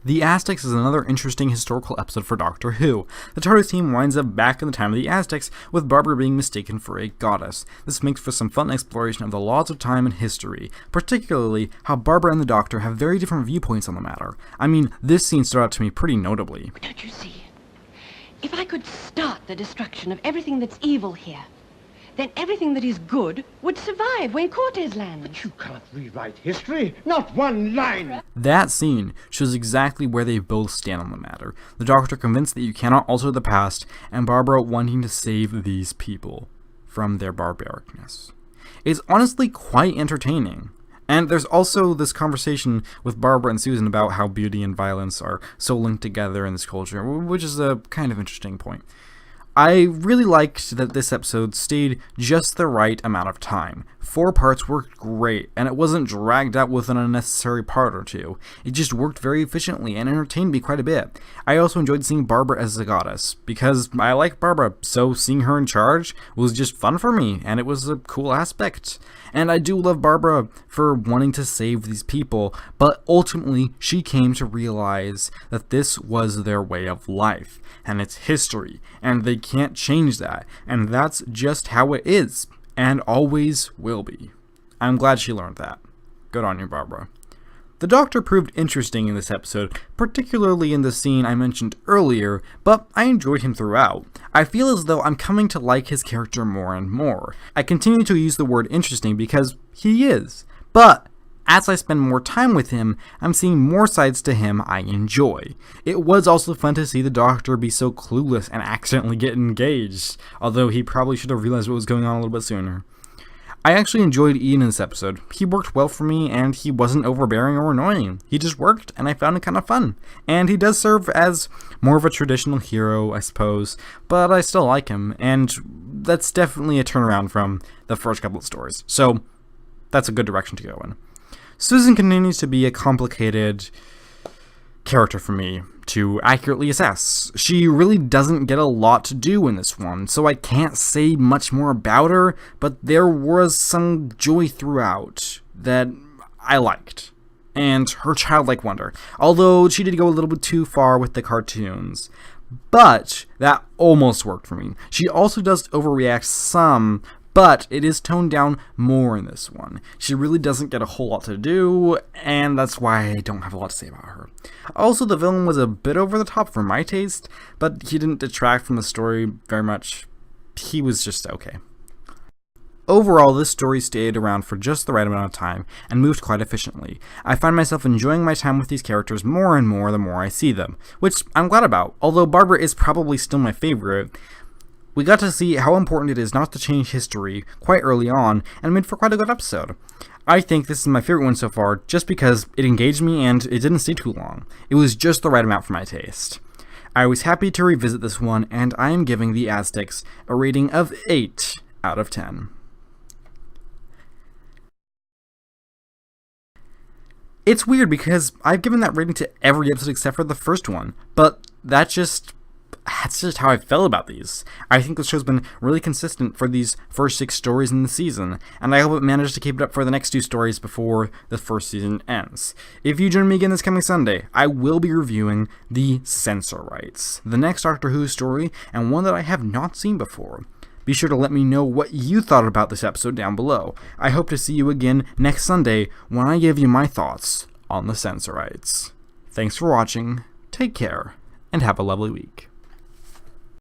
The Aztecs is another interesting historical episode for Doctor Who. The TARDIS team winds up back in the time of the Aztecs, with Barbara being mistaken for a goddess. This makes for some fun exploration of the laws of time and history, particularly how Barbara and the Doctor have very different viewpoints on the matter. I mean, this scene stood out to me pretty notably. Don't you see? If I could start the destruction of everything that's evil here, then everything that is good would survive when Cortez lands. But you can't rewrite history. Not one line. That scene shows exactly where they both stand on the matter. The Doctor convinced that you cannot alter the past, and Barbara wanting to save these people from their barbaricness. It's honestly quite entertaining. And there's also this conversation with Barbara and Susan about how beauty and violence are so linked together in this culture, which is a kind of interesting point. I really liked that this episode stayed just the right amount of time. 4 parts worked great, and it wasn't dragged out with an unnecessary part or two. It just worked very efficiently and entertained me quite a bit. I also enjoyed seeing Barbara as a goddess, because I like Barbara, so seeing her in charge was just fun for me, and it was a cool aspect. And I do love Barbara for wanting to save these people, but ultimately she came to realize that this was their way of life, and it's history, and they can't change that, and that's just how it is, and always will be. I'm glad she learned that. Good on you, Barbara. The Doctor proved interesting in this episode, particularly in the scene I mentioned earlier, but I enjoyed him throughout. I feel as though I'm coming to like his character more and more. I continue to use the word interesting because he is, but as I spend more time with him, I'm seeing more sides to him I enjoy. It was also fun to see the Doctor be so clueless and accidentally get engaged, although he probably should have realized what was going on a little bit sooner. I actually enjoyed Ian in this episode. He worked well for me, and he wasn't overbearing or annoying. He just worked, and I found it kind of fun. And he does serve as more of a traditional hero, I suppose, but I still like him, and that's definitely a turnaround from the first couple of stories. So, that's a good direction to go in. Susan continues to be a complicated character for me to accurately assess. She really doesn't get a lot to do in this one, so I can't say much more about her, but there was some joy throughout that I liked. And her childlike wonder, although she did go a little bit too far with the cartoons. But that almost worked for me. She also does overreact some, but it is toned down more in this one. She really doesn't get a whole lot to do, and that's why I don't have a lot to say about her. Also, the villain was a bit over the top for my taste, but he didn't detract from the story very much. He was just okay. Overall, this story stayed around for just the right amount of time, and moved quite efficiently. I find myself enjoying my time with these characters more and more the more I see them, which I'm glad about, although Barbara is probably still my favorite. We got to see how important it is not to change history quite early on, and made for quite a good episode. I think this is my favorite one so far, just because it engaged me and it didn't stay too long. It was just the right amount for my taste. I was happy to revisit this one, and I am giving the Aztecs a rating of 8 out of 10. It's weird because I've given that rating to every episode except for the first one, but that's just how I felt about these. I think the show's been really consistent for these first 6 stories in the season, and I hope it manages to keep it up for the next 2 stories before the first season ends. If you join me again this coming Sunday, I will be reviewing The Censor Rights, the next Doctor Who story, and one that I have not seen before. Be sure to let me know what you thought about this episode down below. I hope to see you again next Sunday when I give you my thoughts on The Censor Rights. Thanks for watching, take care, and have a lovely week.